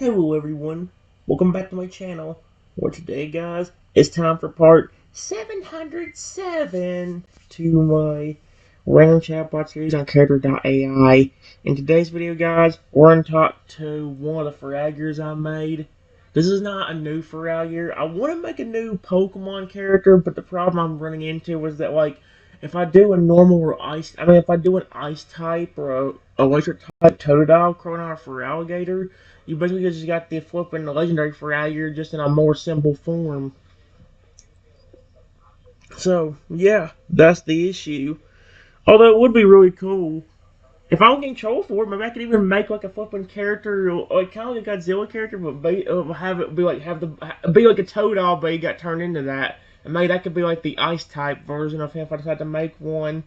Hello everyone, welcome back to my channel, where today guys, it's time for part 707 to my random chatbot series on Character.ai. In today's video guys, we're going to talk to one of the Feraligatrs I made. This is not a new Feraligatr. I want to make a new Pokemon character, but the problem I'm running into was that if I do a normal or if I do an ice type or a electric type Totodile growing on a Feraligatr, you basically just got the flipping legendary Feraligatr just in a more simple form. So, yeah, that's the issue. Although it would be really cool. If I don't get control for it, maybe I could even make like a flipping character, like kind of like a Godzilla character, but have it be like be like a Totodile, but he got turned into that, and maybe that could be like the ice type version of him if I decide to make one.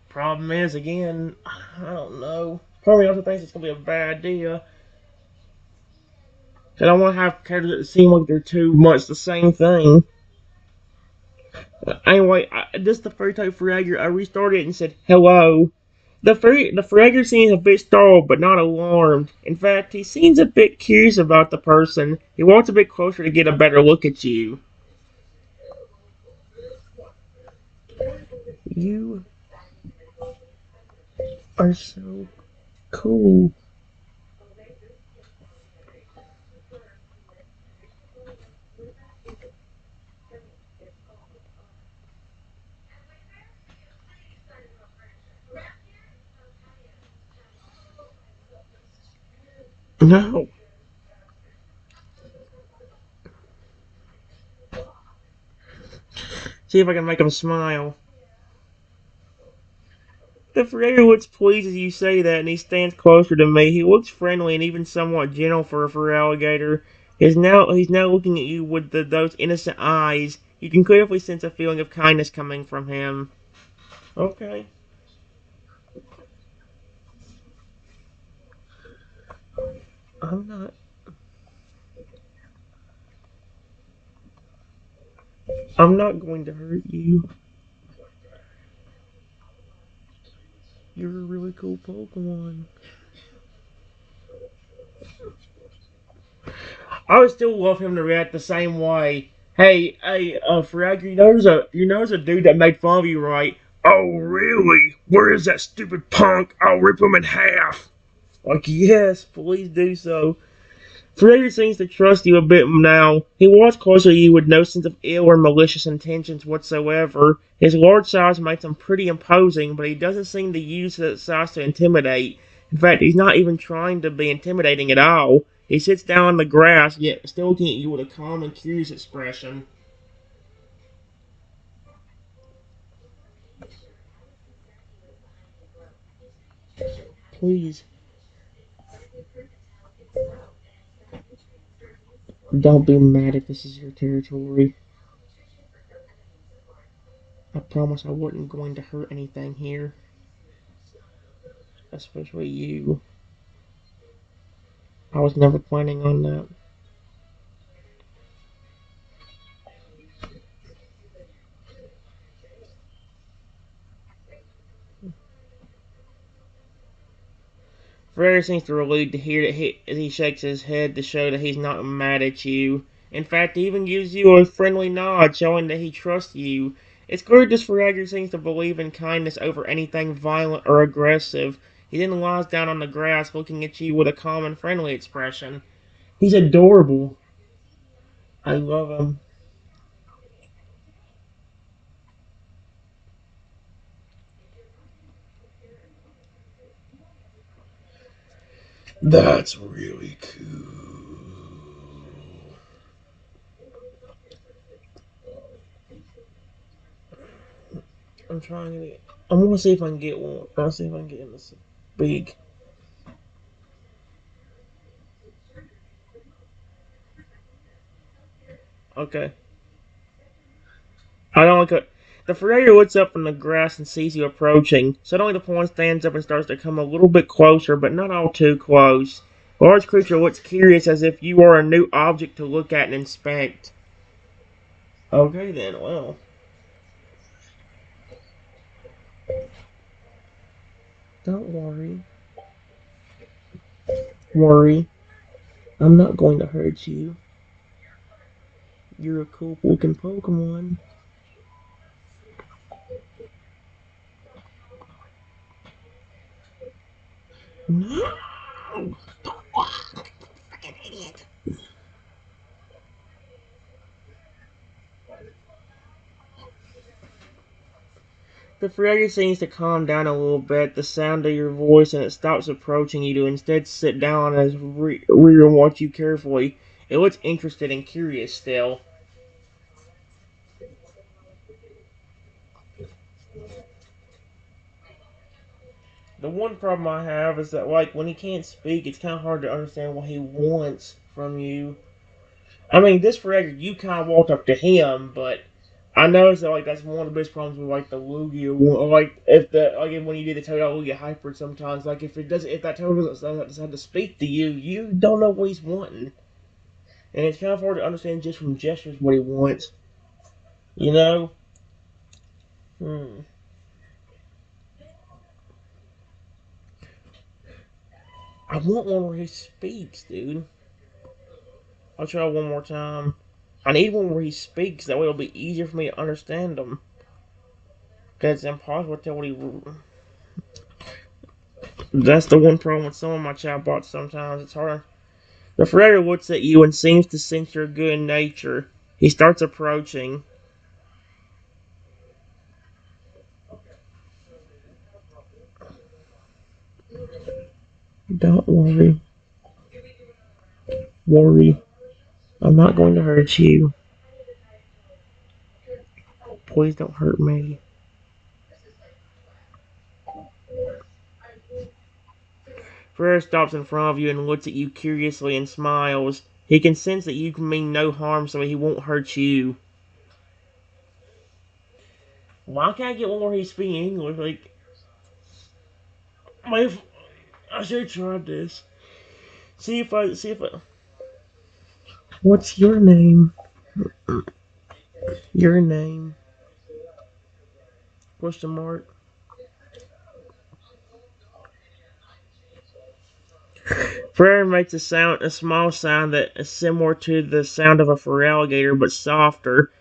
Problem is, again, I don't know. Part of me also thinks it's gonna be a bad idea. I don't want to have characters that seem like they're too much the same thing. Anyway, this is the first type Feraligatr. I restarted it and said, hello. The Feraligatr seems a bit startled, but not alarmed. In fact, he seems a bit curious about the person. He walks a bit closer to get a better look at you. You are so cool. No. See if I can make him smile. The Feraligatr looks pleased as you say that, and he stands closer to me. He looks friendly and even somewhat gentle for a Feraligatr. He's now looking at you with those innocent eyes. You can clearly sense a feeling of kindness coming from him. Okay. I'm not. I'm not going to hurt you. You're a really cool Pokemon. I would still love him to react the same way. Hey, Frag, you know there's a dude that made fun of you, right? Oh, really? Where is that stupid punk? I'll rip him in half. Like, yes, please do so. Fragger seems to trust you a bit now. He walks closer to you with no sense of ill or malicious intentions whatsoever. His large size makes him pretty imposing, but he doesn't seem to use that size to intimidate. In fact, he's not even trying to be intimidating at all. He sits down on the grass, yet still looking at you with a calm and curious expression. Please, don't be mad if this is your territory. I promise I wasn't going to hurt anything here, especially you. I was never planning on that. Frere seems to relieved to hear that he shakes his head to show that he's not mad at you. In fact, he even gives you a friendly nod, showing that he trusts you. It's clear this Feraligatr seems to believe in kindness over anything violent or aggressive. He then lies down on the grass, looking at you with a calm and friendly expression. He's adorable. I love him. That's really cool. I'm trying to get. I'm gonna see if I can get one. I'll see if I can get him this big. Okay. I don't like it. The Ferreira looks up from the grass and sees you approaching. Suddenly the pawn stands up and starts to come a little bit closer, but not all too close. The large creature looks curious as if you are a new object to look at and inspect. Okay then, well. Don't worry. Worry. I'm not going to hurt you. You're a cool looking Pokemon. No! Fucking idiot. The Feraligatr seems to calm down a little bit, the sound of your voice, and it stops approaching you to instead sit down on its rear and watch you carefully. It looks interested and curious still. The one problem I have is that, like, when he can't speak, it's kind of hard to understand what he wants from you. I mean, this Feraligatr, you kind of walked up to him, but I noticed that, like, that's one of the biggest problems with, like, the Lugia one. Like, if when you do the Total Lugia hybrid sometimes, like, if that Total doesn't decide to speak to you, you don't know what he's wanting. And it's kind of hard to understand just from gestures what he wants. You know? Hmm. I want one where he speaks, dude. I'll try one more time. I need one where he speaks. That way it'll be easier for me to understand him. Because it's impossible to tell what he. That's the one problem with some of my chatbots sometimes. It's hard. The Feraligatr looks at you and seems to sense your good nature. He starts approaching. Don't worry. Worry. I'm not going to hurt you. Please don't hurt me. Feraligatr stops in front of you and looks at you curiously and smiles. He can sense that you can mean no harm, so he won't hurt you. Why can't I get one where he's speaking English? Like, I should have tried this. See if I. What's your name? Your name? Question mark. Feraligatr makes a small sound that is similar to the sound of a Feraligatr, but softer.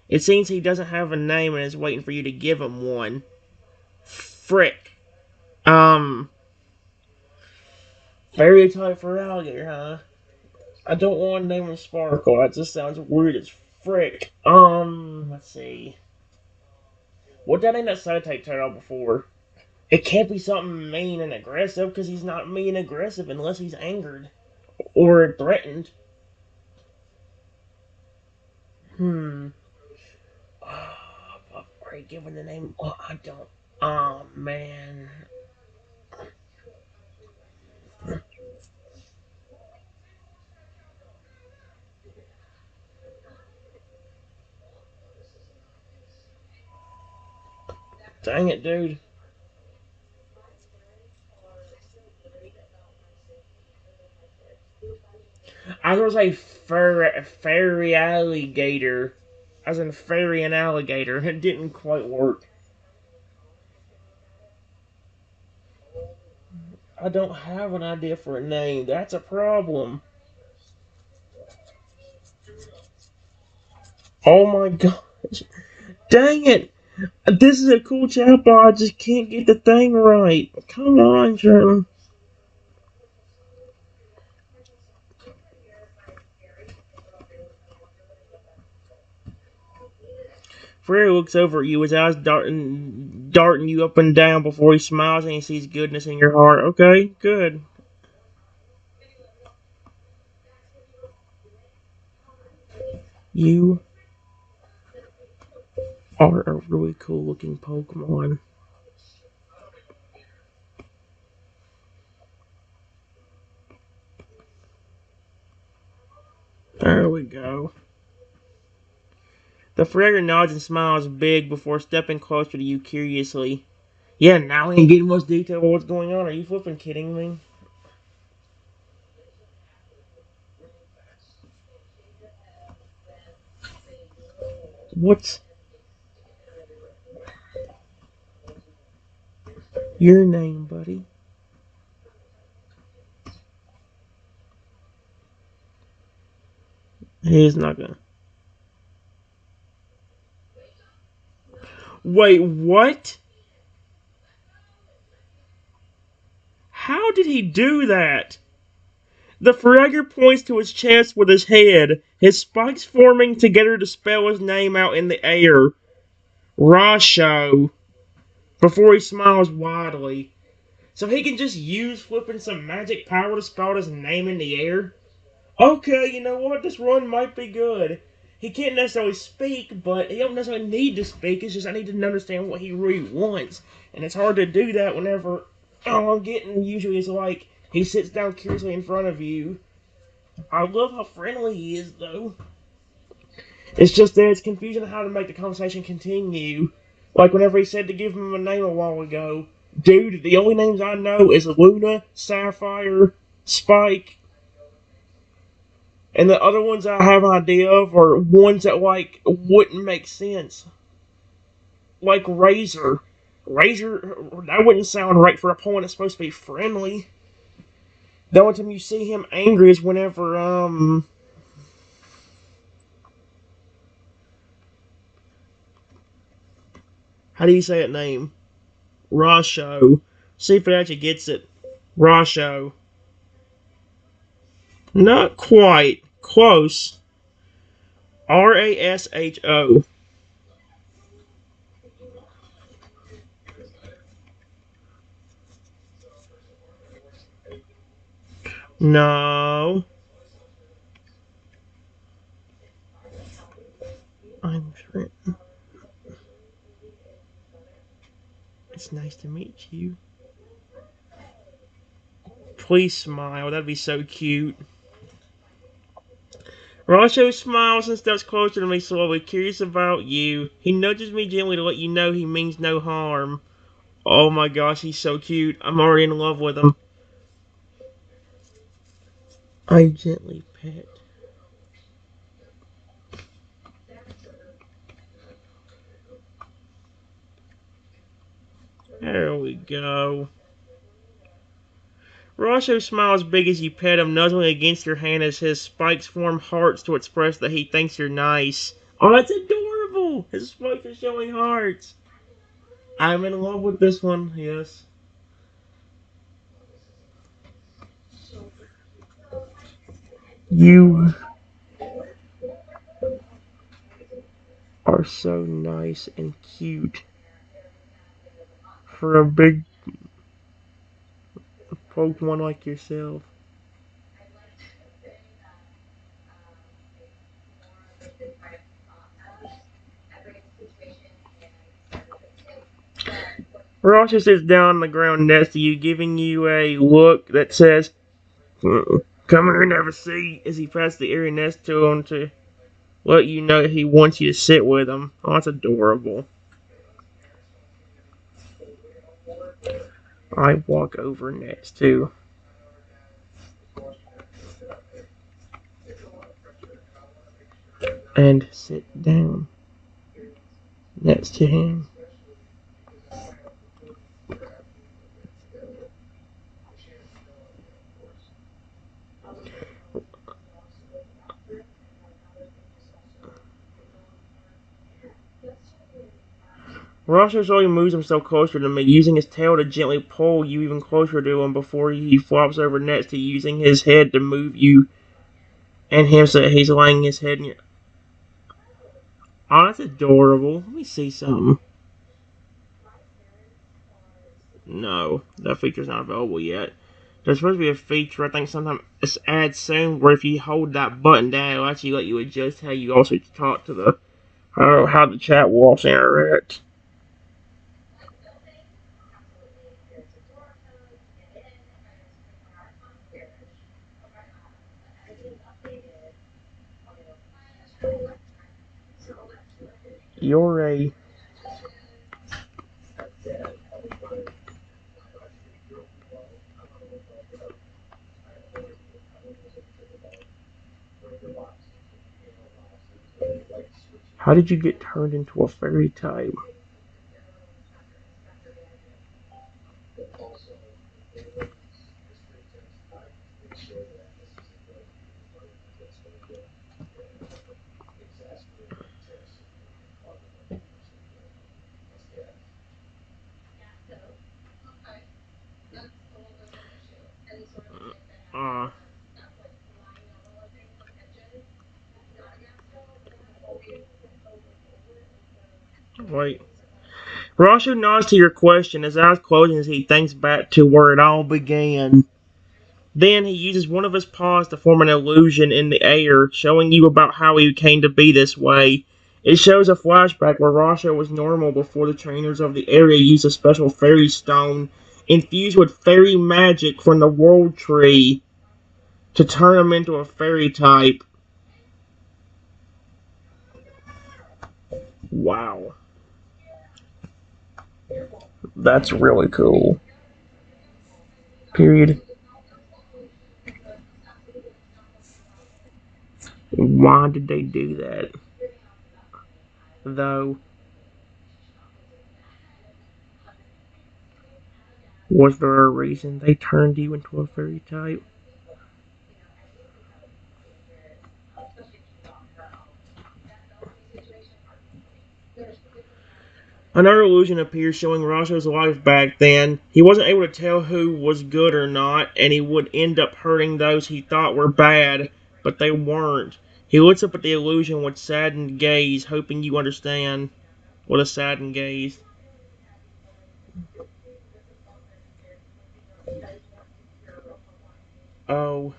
It seems he doesn't have a name and is waiting for you to give him one. Frick. Fairy type Feraligatr, huh? I don't want to name him Sparkle. That just sounds weird as frick. Let's see. What did I name that side type turtle before? It can't be something mean and aggressive because he's not mean and aggressive unless he's angered or threatened. Hmm. Upgrade given the name. Oh, I don't. Oh man. Dang it, dude. I was gonna say fairy alligator, as in fairy and alligator. It didn't quite work. I don't have an idea for a name. That's a problem. Oh my gosh. Dang it. This is a cool chatbot. I just can't get the thing right. Come on, Sherman. Frere looks over at you, his eyes darting you up and down before he smiles and he sees goodness in your heart. Okay, good. You are a really cool looking Pokemon. There we go. The Frere nods and smiles big before stepping closer to you curiously. Yeah, now we ain't getting much detail of what's going on. Are you flipping kidding me? What's your name, buddy? He's not gonna. Wait, what? How did he do that? The Fragger points to his chest with his head, his spikes forming together to spell his name out in the air. Rasho. Before he smiles widely. So he can just use flipping some magic power to spell his name in the air? Okay, you know what? This run might be good. He can't necessarily speak, but he don't necessarily need to speak. It's just I need to understand what he really wants. And it's hard to do that whenever all I'm getting usually is like he sits down curiously in front of you. I love how friendly he is, though. It's just that it's confusing how to make the conversation continue. Like whenever he said to give him a name a while ago. Dude, the only names I know is Luna, Sapphire, Spike, and the other ones I have an idea of are ones that like wouldn't make sense. Like Razor. Razor, that wouldn't sound right for a poem that's supposed to be friendly. The only time you see him angry is whenever, how do you say that name? Rasho. See if it actually gets it. Rasho. Not quite. Close. Rasho. No. I'm sure. It's nice to meet you. Please smile. That'd be so cute. Rasho smiles and steps closer to me slowly, curious about you. He nudges me gently to let you know he means no harm. Oh my gosh, he's so cute. I'm already in love with him. I gently pet. There we go. Rasho smiles big as you pet him, nuzzling against your hand as his spikes form hearts to express that he thinks you're nice. Oh, that's adorable! His spikes are showing hearts. I'm in love with this one, yes. You are so nice and cute for a big Pokemon like yourself. Rasha sits down on the ground next to you, giving you a look that says, "Come here and have a seat," as he passes the area next to him to let you know he wants you to sit with him. Oh, that's adorable. I walk over next to and sit down next to him. Rasha slowly moves himself closer to me, using his tail to gently pull you even closer to him before he flops over next to you, using his head to move you and him so that he's laying his head in your. Oh, that's adorable. Let me see something. No, that feature's not available yet. There's supposed to be a feature, I think sometime it's add soon, where if you hold that button down, it'll actually let you adjust how you also talk to the how the chat will also interact. You're a. How did you get turned into a fairy type? Wait. Rasho nods to your question, his eyes closing as he thinks back to where it all began. Then he uses one of his paws to form an illusion in the air, showing you about how he came to be this way. It shows a flashback where Rasho was normal before the trainers of the area used a special fairy stone infused with fairy magic from the World Tree to turn him into a fairy type. Wow. That's really cool. Period. Why did they do that? Though, was there a reason they turned you into a fairy type? Another illusion appears showing Rasho's life back then. He wasn't able to tell who was good or not, and he would end up hurting those he thought were bad, but they weren't. He looks up at the illusion with saddened gaze, hoping you understand. What a saddened gaze. Oh,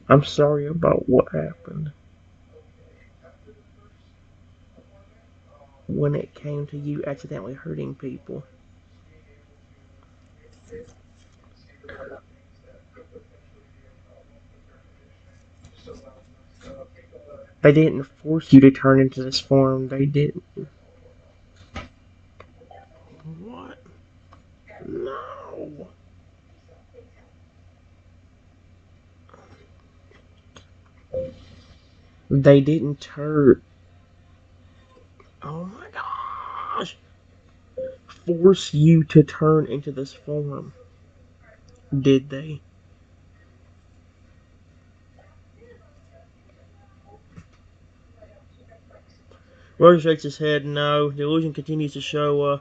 I'm sorry about what happened when it came to you accidentally hurting people. They didn't force you to turn into this form. They didn't. What? No. They didn't turn. Oh my gosh. Force you to turn into this form. Did they? Roger shakes his head no. The illusion continues to show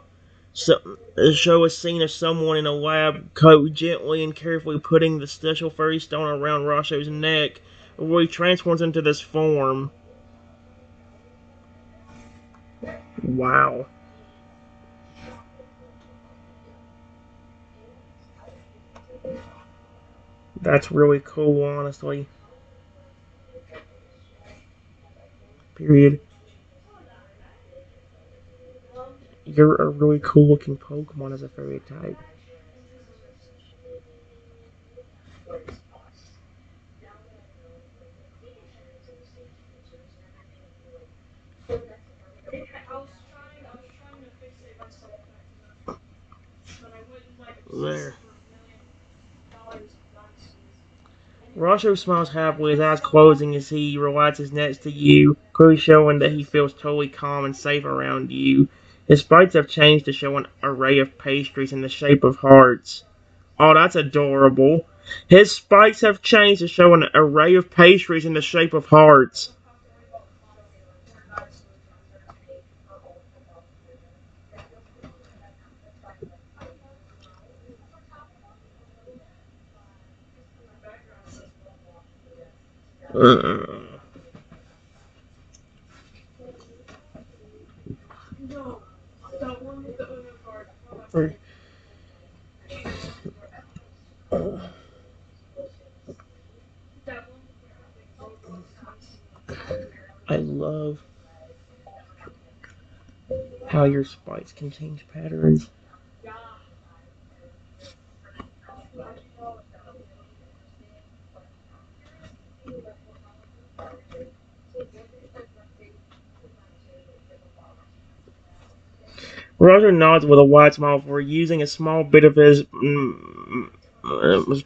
a scene of someone in a lab coat gently and carefully putting the special fairy stone around Rasho's neck before he transforms into this form. Wow. That's really cool, honestly. Period. You're a really cool looking Pokemon as a fairy type. There. Rasho smiles happily, his eyes closing as he relaxes next to you, clearly showing that he feels totally calm and safe around you. His spikes have changed to show an array of pastries in the shape of hearts. Oh, that's adorable. His spikes have changed to show an array of pastries in the shape of hearts. Uh, I love how your spikes can change patterns. Roger nods with a wide smile for using a small bit of his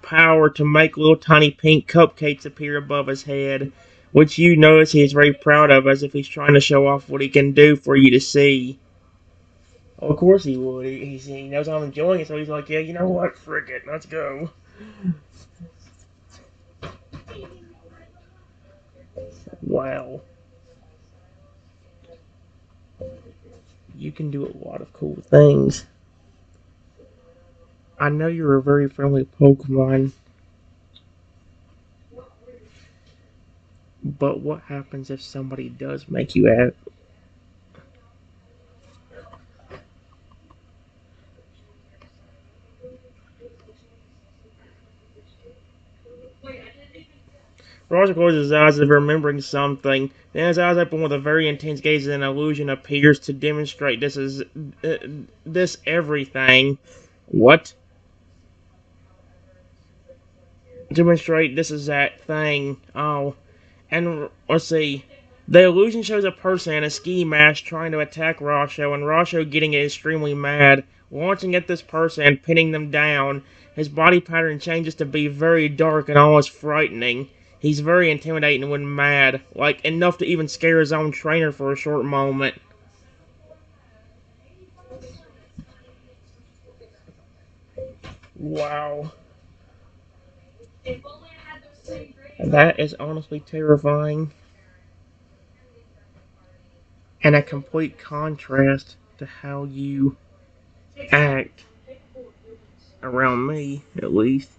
power to make little tiny pink cupcakes appear above his head, which you notice he is very proud of, as if he's trying to show off what he can do for you to see. Of course he would. He knows I'm enjoying it, so he's like, yeah, you know what? Frick it, let's go. Wow. You can do a lot of cool things. I know you're a very friendly Pokemon, but what happens if somebody does make you act? Roger closes his eyes as if remembering something. Then his eyes open with a very intense gaze and an illusion appears to demonstrate this everything. What? Demonstrate this is that thing. Oh. And let's see. The illusion shows a person in a ski mask trying to attack Rasho, and Rasho getting extremely mad, launching at this person and pinning them down. His body pattern changes to be very dark and almost frightening. He's very intimidating when mad, like enough to even scare his own trainer for a short moment. Wow. That is honestly terrifying. And a complete contrast to how you act around me, at least.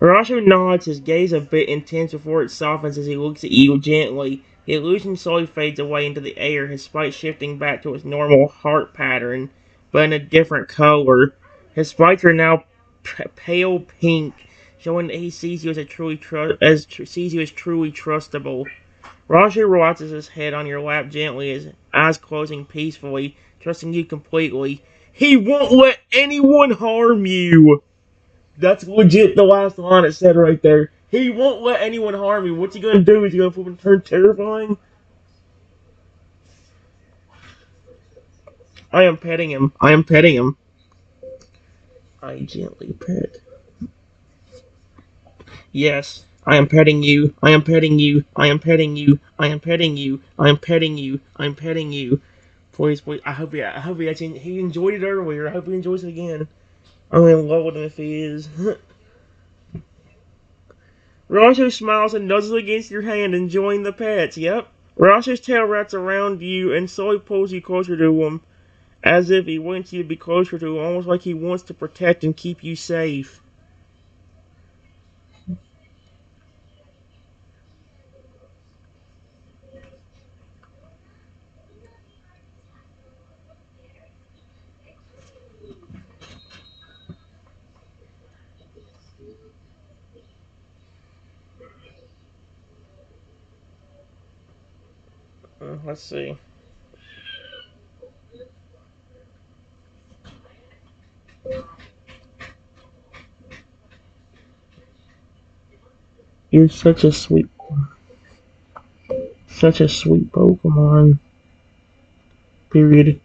Horatio nods, his gaze a bit intense before it softens as he looks at you gently. The illusion slowly fades away into the air, his spikes shifting back to its normal heart pattern, but in a different color. His spikes are now pale pink, showing that he sees you as sees you as truly trustable. Roger relaxes his head on your lap gently, his eyes closing peacefully, trusting you completely. He won't let anyone harm you! That's legit the last line it said right there. He won't let anyone harm you. What's he gonna do? Is he gonna flip and turn terrifying? I am petting him. I am petting him. I gently pet. Yes, I am petting you. I am petting you. I am petting you. I am petting you. I am petting you. I am petting you. Please, please. I hope he enjoyed it earlier. I hope he enjoys it again. I'm in love with him if he is. Rancho smiles and nuzzles against your hand, enjoying the pets. Yep. Rancho's tail wraps around you and slowly pulls you closer to him, as if he wants you to be closer to him, almost like he wants to protect and keep you safe. Let's see. You're such a sweet Pokemon. Period.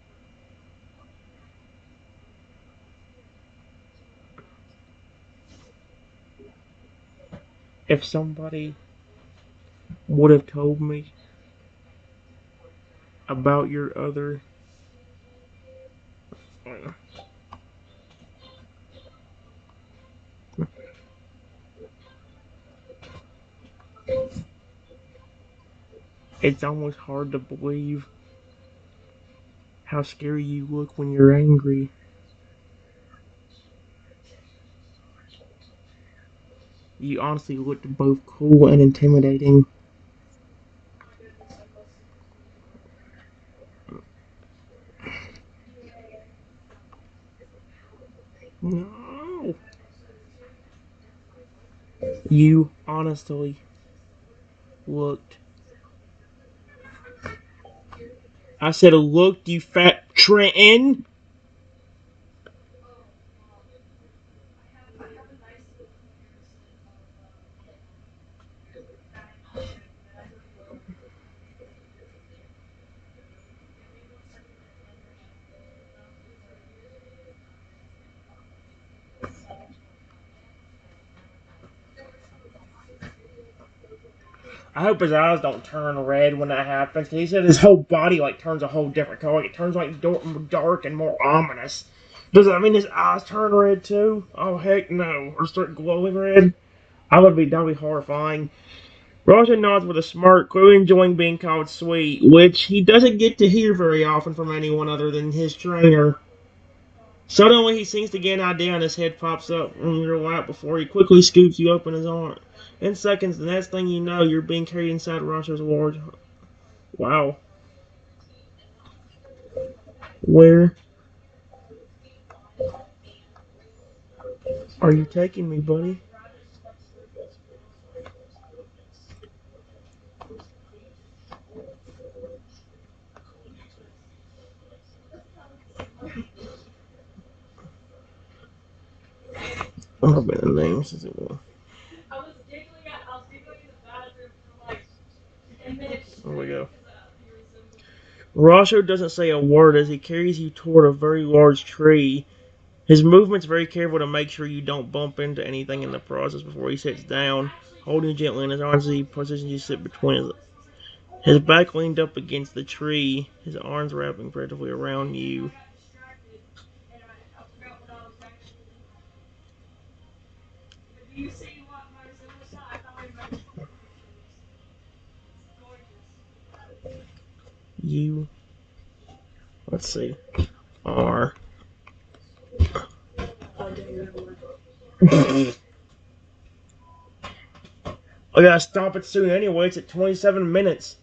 If somebody would have told me about your other, it's almost hard to believe how scary you look when you're angry. You honestly looked both cool and intimidating. No. You honestly looked. I said, looked, you fat Trenton. I hope his eyes don't turn red when that happens. 'Cause he said his whole body like turns a whole different color. It turns like dark and more ominous. Does that mean his eyes turn red too? Oh heck no! Or start glowing red? That'd be horrifying. Roger nods with a smirk, clearly enjoying being called sweet, which he doesn't get to hear very often from anyone other than his trainer. Suddenly, he seems to get an idea and his head pops up on your lap before he quickly scoops you up in his arm. In seconds, the next thing you know, you're being carried inside Roger's large. Wow. Where are you taking me, buddy? Oh, man, the names is it one? There we go. Rosho doesn't say a word as he carries you toward a very large tree. His movement's very careful to make sure you don't bump into anything in the process before he sits down, holding you gently in his arms as he positions you to sit between his back leaned up against the tree, his arms wrapping protectively around you. You, let's see, are. I gotta stop it soon anyway. It's at 27 minutes.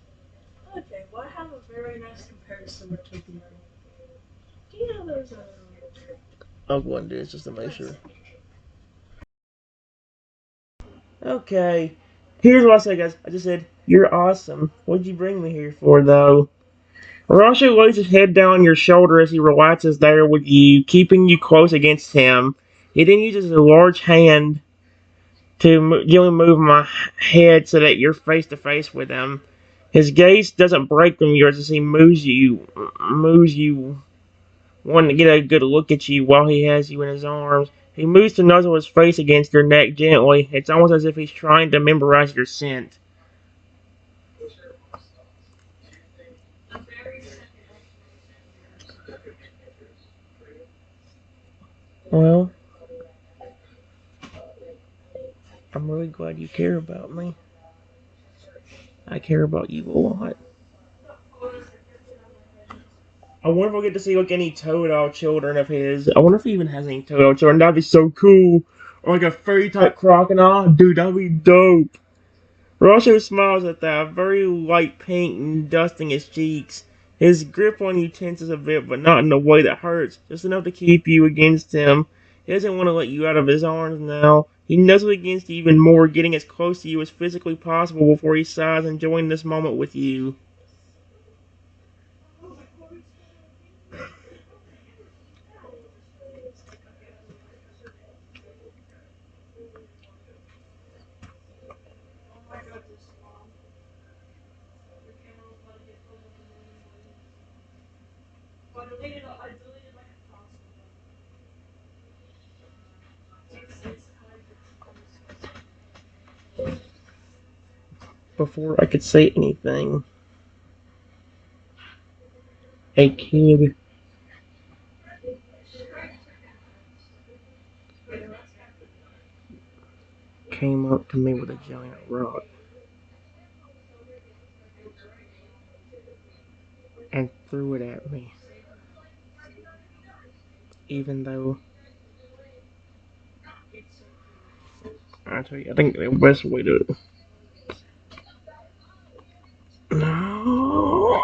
Okay, well, I have a very nice comparison with two people. Do you know there's a. I'll go and do this just to make sure. Okay, here's what I said, guys. I just said, you're awesome. What'd you bring me here for, though? Arashi lays his head down on your shoulder as he relaxes there with you, keeping you close against him. He then uses a large hand to gently move my head so that you're face to face with him. His gaze doesn't break from yours as he moves you, wanting to get a good look at you while he has you in his arms. He moves to nuzzle his face against your neck gently. It's almost as if he's trying to memorize your scent. Well, I'm really glad you care about me. I care about you a lot. I wonder if we'll get to see like any Toadol children of his. I wonder if he even has any Toadol children. That'd be so cool. Or like a fairy type crocodile. Dude, that'd be dope. Rosho smiles at that, very light pink and dusting his cheeks. His grip on you tenses a bit, but not in a way that hurts, just enough to keep you against him. He doesn't want to let you out of his arms now. He nuzzles against you even more, getting as close to you as physically possible before he sighs, enjoying this moment with you. Before I could say anything, a kid came up to me with a giant rock and threw it at me. Even though, I tell you, I think the best way to. No!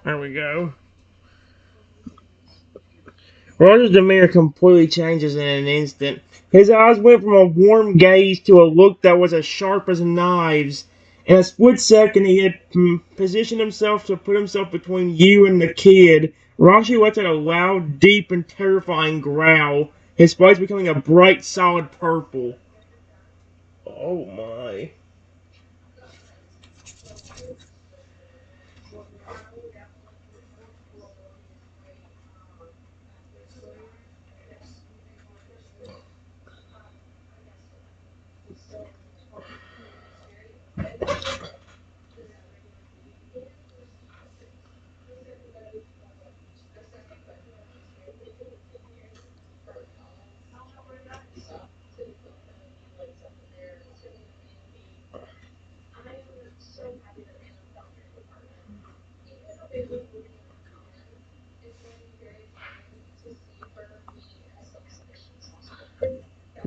There we go. Roger's demeanor completely changes in an instant. His eyes went from a warm gaze to a look that was as sharp as knives. In a split second, he had positioned himself to put himself between you and the kid. Roger lets out a loud, deep, and terrifying growl. His spike's becoming a bright, solid purple. Oh my.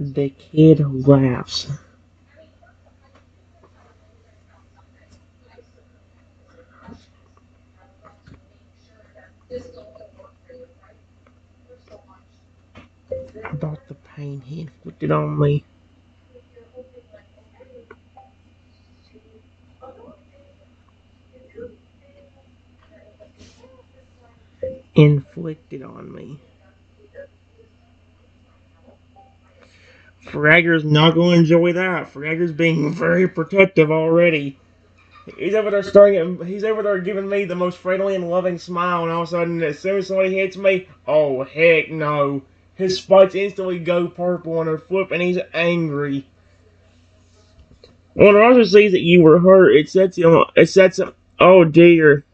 The kid laughs. About the pain he inflicted on me. Inflicted on me. Fragger's not going to enjoy that. Fragger's being very protective already. He's over there he's over there giving me the most friendly and loving smile, and all of a sudden, as soon as somebody hits me, oh heck no. His spikes instantly go purple and are flip, and he's angry. When Roger sees that you were hurt, it sets him, oh dear.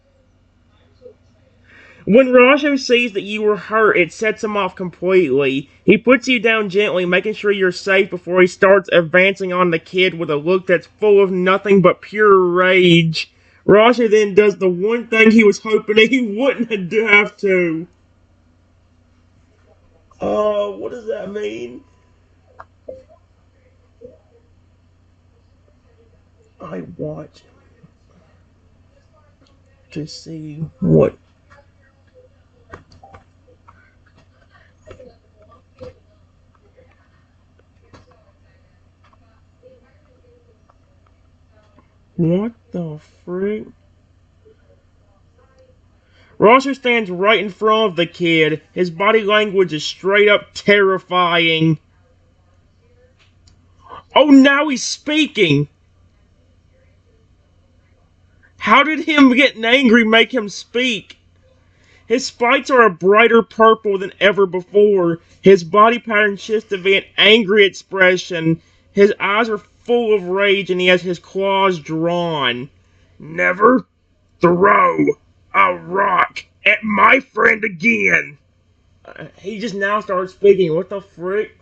When Rajo sees that you were hurt, it sets him off completely. He puts you down gently, making sure you're safe before he starts advancing on the kid with a look that's full of nothing but pure rage. Raja then does the one thing he was hoping he wouldn't have to. Oh, what does that mean? I watch to see what. What the frick? Rosser stands right in front of the kid. His body language is straight up terrifying. Oh, now he's speaking! How did him getting angry make him speak? His spikes are a brighter purple than ever before. His body pattern shifts to be an angry expression. His eyes are full of rage and he has his claws drawn. Never throw a rock at my friend again. He just now started speaking. What the frick?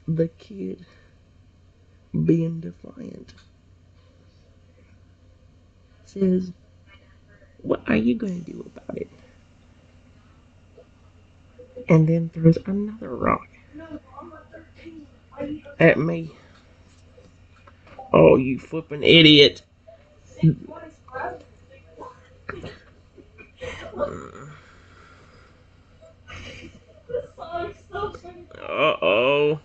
The kid being defiant says, what are you going to do about it? And then throws another rock at me. Oh, you flippin' idiot. Uh-oh.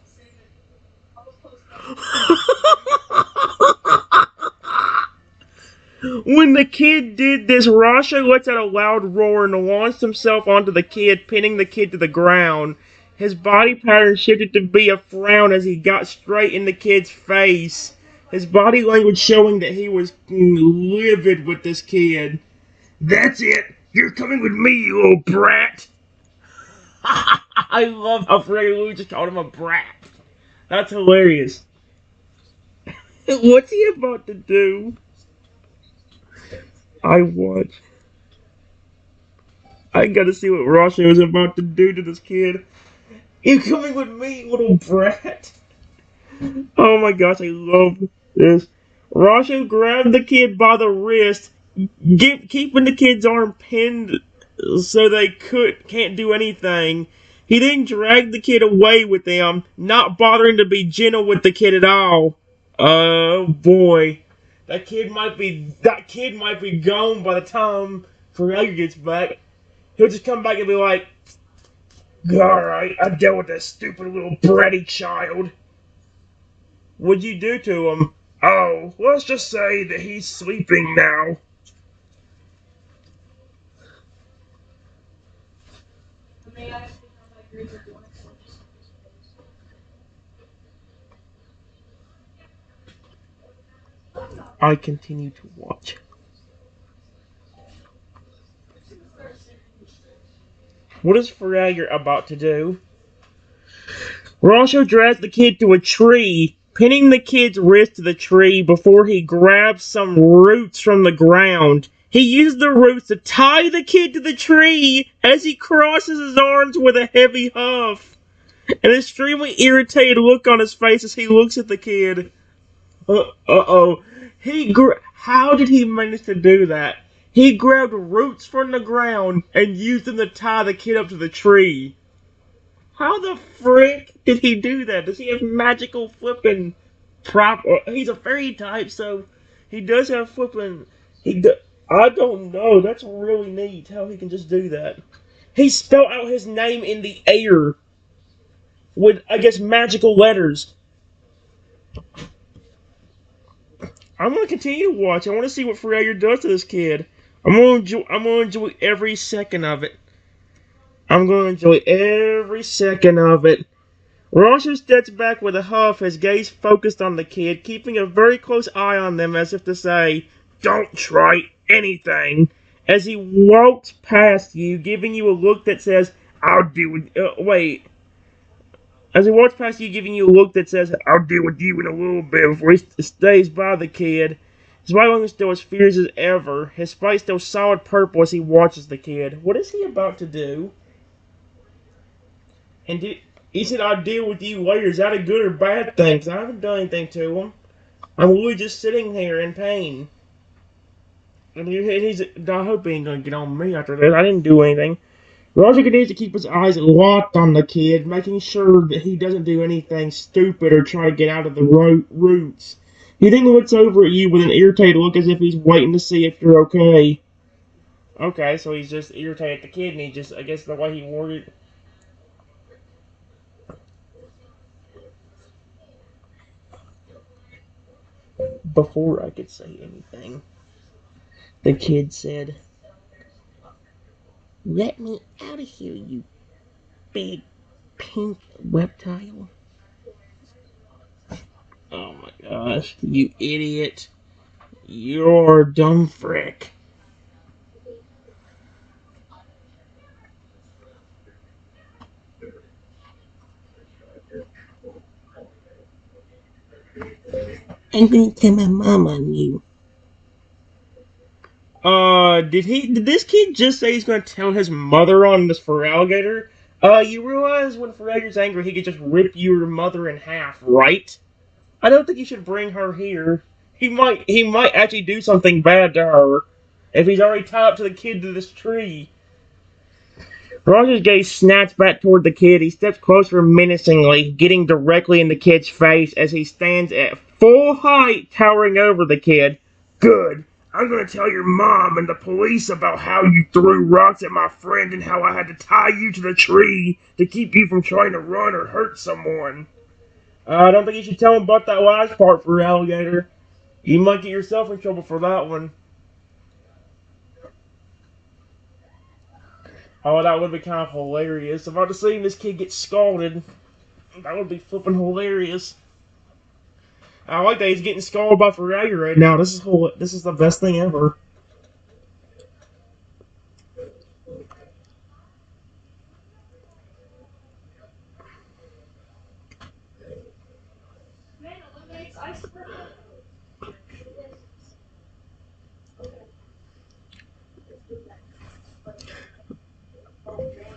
When the kid did this, Rasha lets out a loud roar and launched himself onto the kid, pinning the kid to the ground. His body pattern shifted to be a frown as he got straight in the kid's face. His body language showing that he was livid with this kid. That's it! You're coming with me, you little brat! I love how Freddy Lou just called him a brat. That's hilarious. What's he about to do? I gotta see what Rasha is about to do to this kid. You coming with me, little brat? Oh my gosh, I love this. Rasha grabbed the kid by the wrist, keeping the kid's arm pinned so they can't do anything. He then dragged the kid away with them, not bothering to be gentle with the kid at all. Oh boy. That kid might be gone by the time Feraligatr gets back. He'll just come back and be like, alright, I dealt with that stupid little bratty child. What'd you do to him? Oh, let's just say that he's sleeping now. I continue to watch. What is Feraligatr about to do? Rosho drags the kid to a tree, pinning the kid's wrist to the tree before he grabs some roots from the ground. He uses the roots to tie the kid to the tree as he crosses his arms with a heavy huff. An extremely irritated look on his face as he looks at the kid. Uh-oh. How did he manage to do that? He grabbed roots from the ground and used them to tie the kid up to the tree. How the frick did he do that? Does he have magical flipping prop? He's a fairy type, so he does have flipping. I don't know. That's really neat how he can just do that. He spelled out his name in the air with, I guess, magical letters. I'm gonna continue to watch. I want to see what Feraligatr does to this kid. I'm gonna enjoy every second of it. I'm gonna enjoy every second of it. Rosher steps back with a huff, his gaze focused on the kid, keeping a very close eye on them as if to say, "Don't try anything." As he walks past you, giving you a look that says, "I'll deal with." Wait. As he walks past you, giving you a look that says, "I'll deal with you in a little bit," before he stays by the kid. His smile is still as fierce as ever, his face still solid purple as he watches the kid. What is he about to do? And he said, "I'll deal with you later." Is that a good or bad thing? 'Cause I haven't done anything to him. I'm really just sitting here in pain. And I hope he ain't gonna get on me after this. I didn't do anything. Roger needs to keep his eyes locked on the kid, making sure that he doesn't do anything stupid or try to get out of the roots. He then looks over at you with an irritated look as if he's waiting to see if you're okay. Okay, so he's just irritated at the kid, and he just, I guess the way he worded. Before I could say anything, the kid said, "Let me out of here, you big pink reptile." Oh my gosh, you idiot. You're a dumb frick. I'm gonna tell my mom on you. Did this kid just say he's gonna tell his mother on this Feraligatr? You realize when Feraligatr's angry, he could just rip your mother in half, right? I don't think you should bring her here. He might actually do something bad to her if he's already tied up to the kid to this tree. Roger's gaze snaps back toward the kid. He steps closer menacingly, getting directly in the kid's face as he stands at full height, towering over the kid. "Good. I'm gonna tell your mom and the police about how you threw rocks at my friend and how I had to tie you to the tree to keep you from trying to run or hurt someone." I don't think you should tell him about that last part, Feraligatr. You might get yourself in trouble for that one. Oh, that would be kind of hilarious. If I'd have seen this kid get scalded, that would be flipping hilarious. I like that he's getting scalded by Feraligatr right now. This is the best thing ever.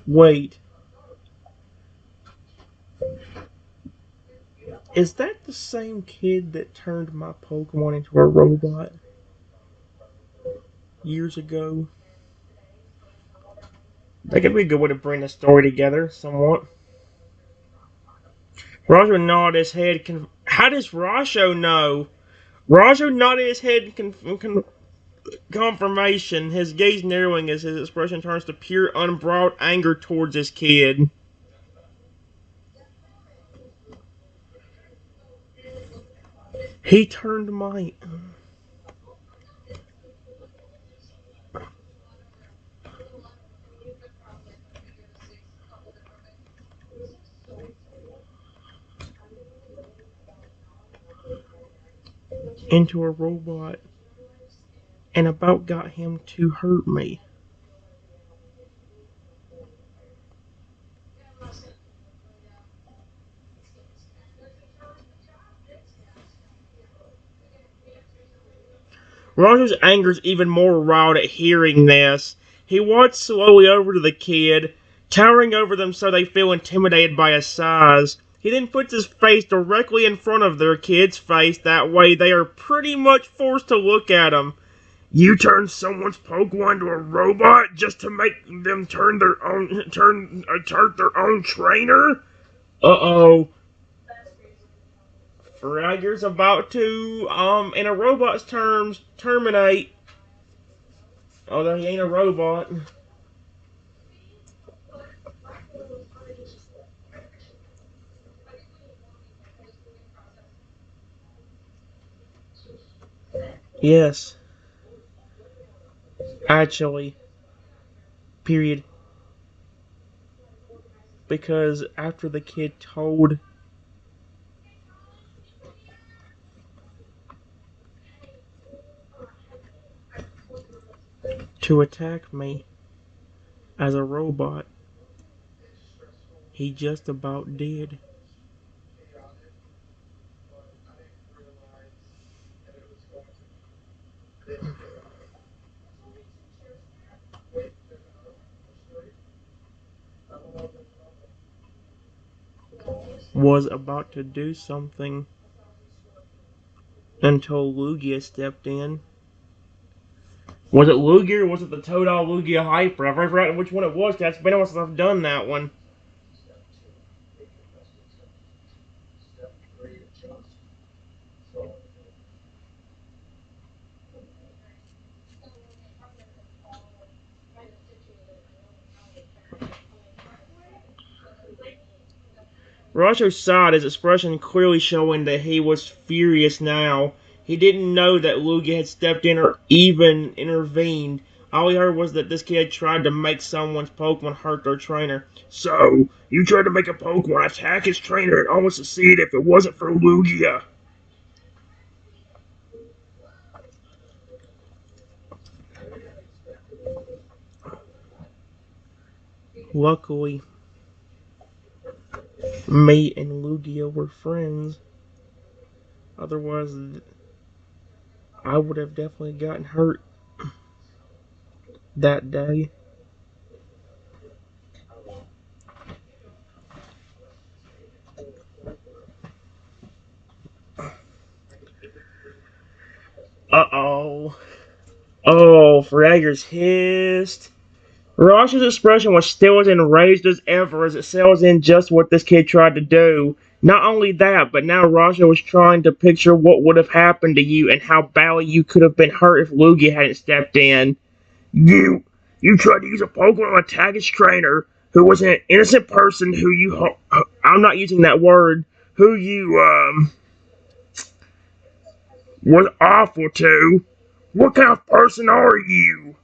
Wait, is that the same kid that turned my Pokemon into a robot years ago? That could be a good way to bring the story together somewhat. Roger nodded his head. How does Rasho know? Roger nodded his head in confirmation, his gaze narrowing as his expression turns to pure, unbridled anger towards his kid. He turned my. into a robot and about got him to hurt me. Roger's anger's even more riled at hearing this. He walks slowly over to the kid, towering over them so they feel intimidated by his size. He then puts his face directly in front of their kid's face, that way they are pretty much forced to look at him. You turn someone's Pokemon into a robot just to make them turn their own trainer? Uh-oh. Fragger's about to, in a robot's terms, terminate. Although he ain't a robot. Yes, actually. Period. Because after the kid told to attack me as a robot, he just about did. Was about to do something until Lugia stepped in. Was it Lugia or was it the Totodile Lugia Hyper? I've forgotten which one it was. That's been a while since I've done that one. Rasho sighed, his expression clearly showing that he was furious now. He didn't know that Lugia had stepped in or even intervened. All he heard was that this kid tried to make someone's Pokemon hurt their trainer. So, you tried to make a Pokemon attack his trainer and almost succeed if it wasn't for Lugia. Luckily, me and Lugia were friends. Otherwise, I would have definitely gotten hurt that day. Uh-oh. Oh, Fragger's hissed. Rosh's expression was still as enraged as ever as it sells in just what this kid tried to do. Not only that, but now Rasha was trying to picture what would have happened to you and how badly you could have been hurt if Lugia hadn't stepped in. You tried to use a Pokemon to attack his trainer, who was an innocent person who I'm not using that word, who you, was awful to. What kind of person are you?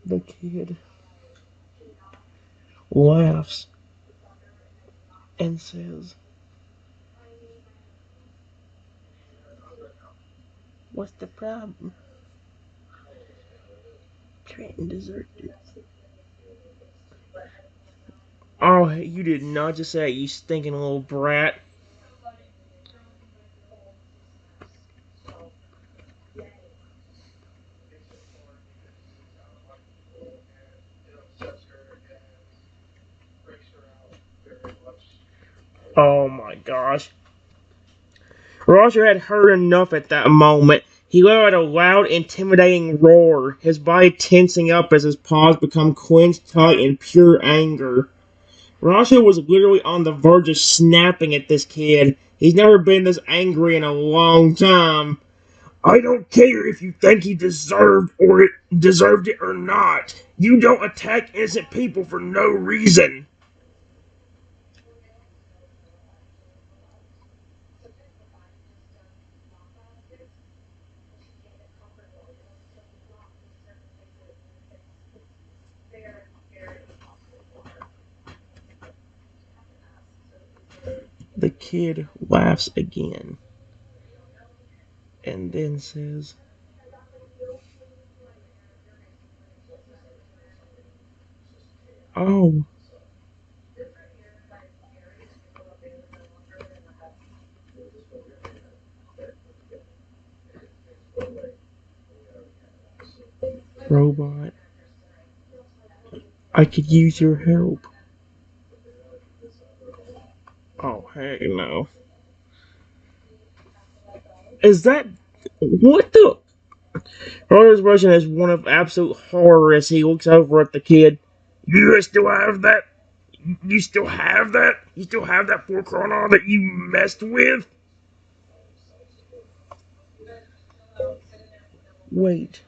The kid laughs and says, "What's the problem? Trenton deserved it." Oh, you did not just say that, you stinking little brat. Oh my gosh. Roger had heard enough at that moment. He let out a loud, intimidating roar, his body tensing up as his paws become clenched tight in pure anger. Roger was literally on the verge of snapping at this kid. He's never been this angry in a long time. I don't care if you think he deserved it or not. You don't attack innocent people for no reason. The kid laughs again and then says, "Oh, robot, I could use your help." Oh, heck no. Is that. What the? Roger's version is one of absolute horror as he looks over at the kid. You still have that? You still have that? You still have that poor chrono that you messed with? Wait.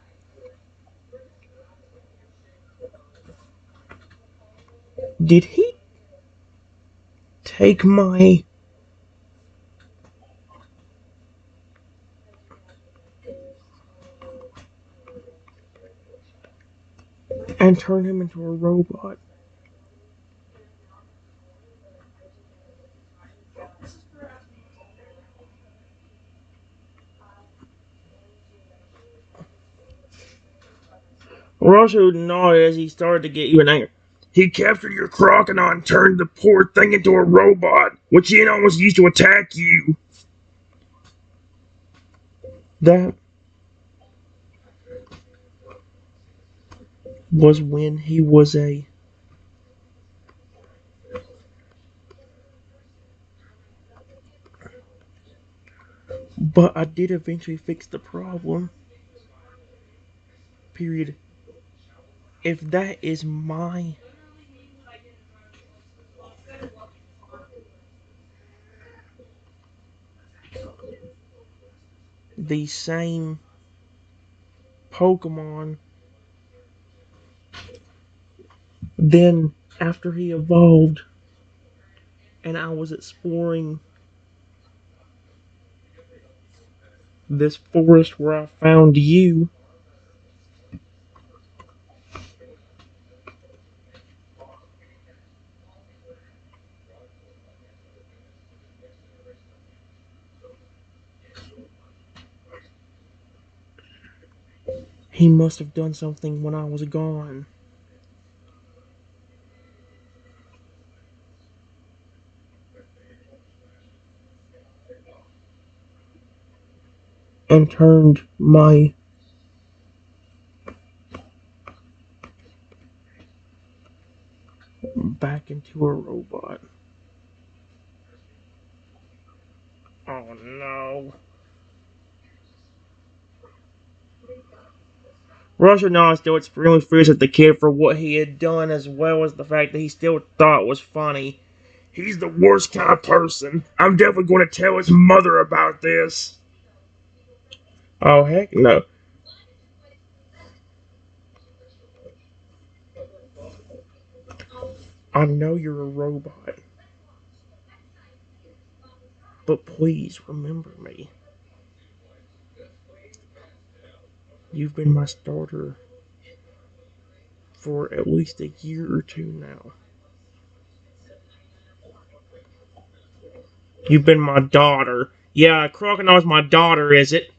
Did he take my. And turn him into a robot? Russell nodded as he started to get even angry. He captured your crocodile and turned the poor thing into a robot, which he almost used to attack you. That was when he was a. But I did eventually fix the problem. Period. If that is my. The same Pokemon, then after he evolved and I was exploring this forest where I found you, he must have done something when I was gone and turned my back into a robot. Oh no. Russia now is still extremely furious at the kid for what he had done, as well as the fact that he still thought it was funny. He's the worst kind of person. I'm definitely going to tell his mother about this. Oh, heck no. I know you're a robot, but please remember me. You've been my starter for at least a year or two now. You've been my daughter. Yeah, Crocodile's my daughter, is it?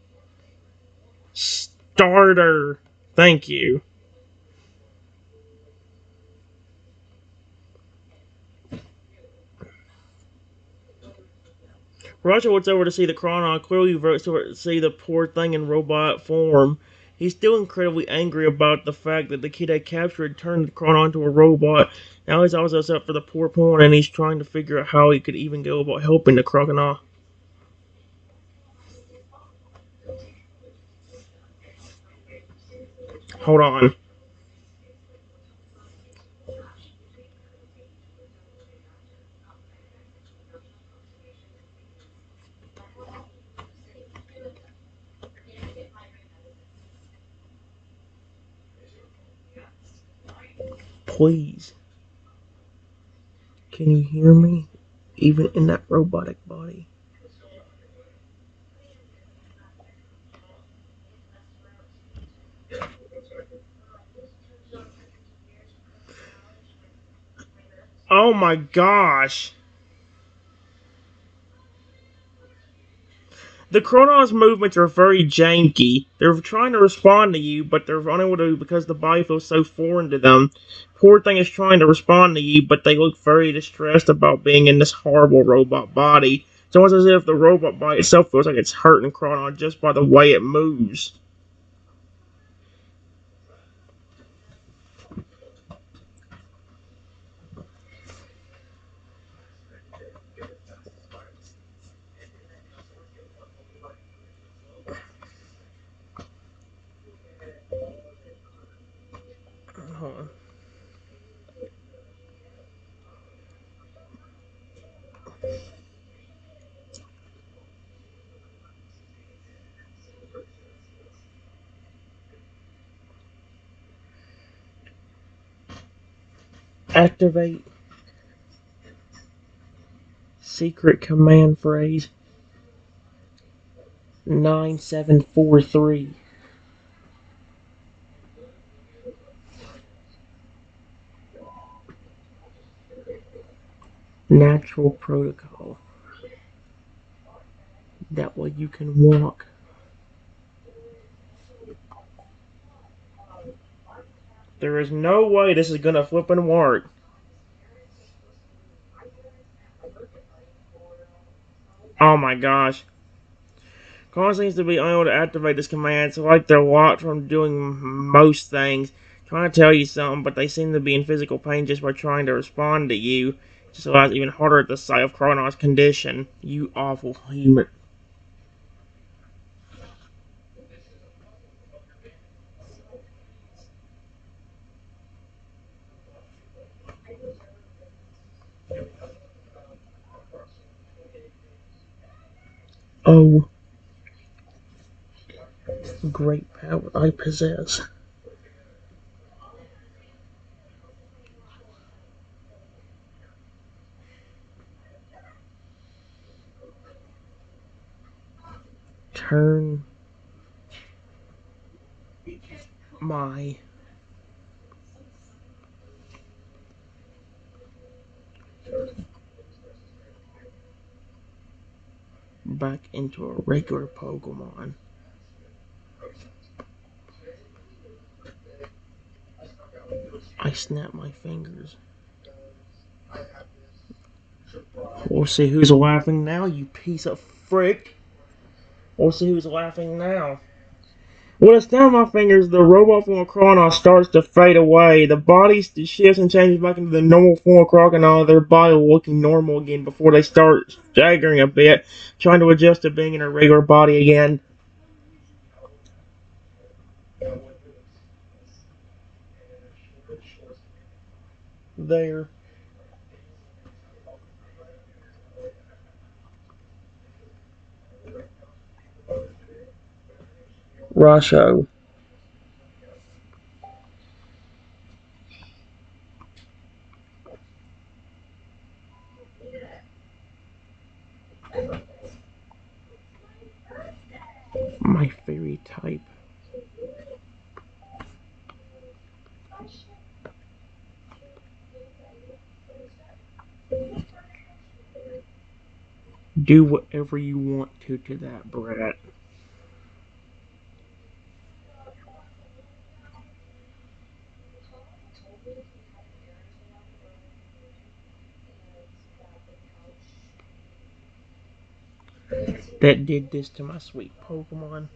Starter. Thank you. Roger looks over to see the Chronon clearly votes to see the poor thing in robot form. He's still incredibly angry about the fact that the kid had captured turned the Chronon into a robot. Now he's also upset for the poor pawn and he's trying to figure out how he could even go about helping the crocodile. Hold on. Please. Can you hear me? Even in that robotic body. Oh my gosh. The Chronos movements are very janky. They're trying to respond to you, but they're unable to because the body feels so foreign to them. Poor thing is trying to respond to you, but they look very distressed about being in this horrible robot body. It's almost as if the robot body itself feels like it's hurting Chronon just by the way it moves. Hold on. Activate secret command phrase 9743. Natural protocol. That way you can walk. There is no way this is gonna flip and work. Oh my gosh. Call seems to be unable to activate this command, so like they're locked from doing most things. Trying to tell you something, but they seem to be in physical pain just by trying to respond to you. Just allows even harder at the sight of Chronos' condition. You awful human. Oh, great power I possess. Turn my back into a regular Pokemon. I snap my fingers. We'll see who's laughing now, you piece of frick. We'll see who's laughing now. When I snap my fingers, the robot form of Chronos starts to fade away. The body shifts and changes back into the normal form of Crocodile, their body looking normal again before they start staggering a bit, trying to adjust to being in a regular body again. There. Rasho. My fairy type. Do whatever you want to that brat. That did this to my sweet Pokemon.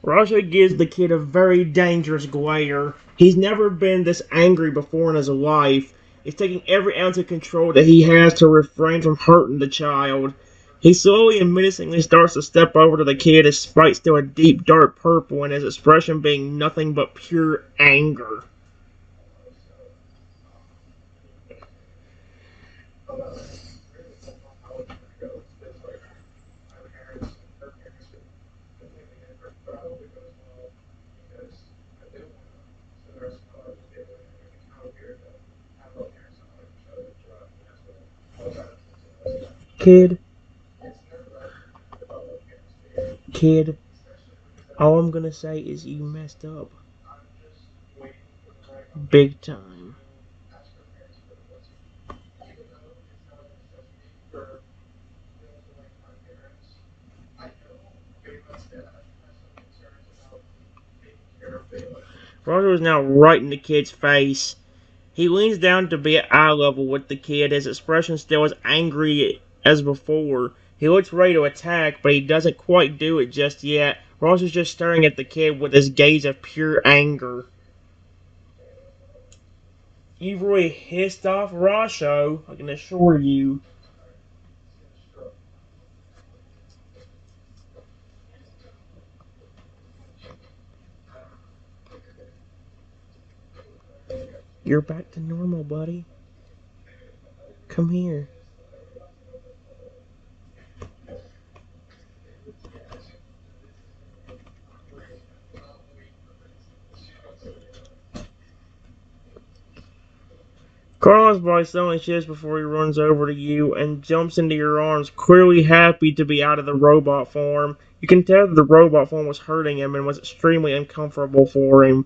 Raja gives the kid a very dangerous glare. He's never been this angry before in his life. He's taking every ounce of control that he has to refrain from hurting the child. He slowly and menacingly starts to step over to the kid, his sprite still a deep dark purple and his expression being nothing but pure anger. Kid, kid, all I'm gonna say is you messed up. Big time. Roger is now right in the kid's face. He leans down to be at eye level with the kid, his expression still as angry as before. He looks ready to attack, but he doesn't quite do it just yet. Ross is just staring at the kid with his gaze of pure anger. You've really hissed off Rosho, I can assure you. You're back to normal, buddy. Come here. Carlos body suddenly shifts before he runs over to you and jumps into your arms, clearly happy to be out of the robot form. You can tell that the robot form was hurting him and was extremely uncomfortable for him.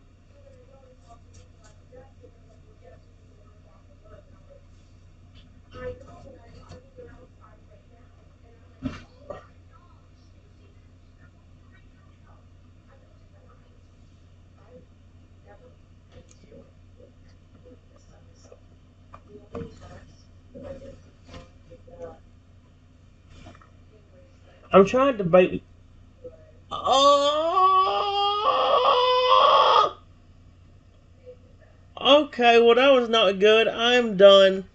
I'm trying to debate. Oh! Okay, well that was not good. I'm done.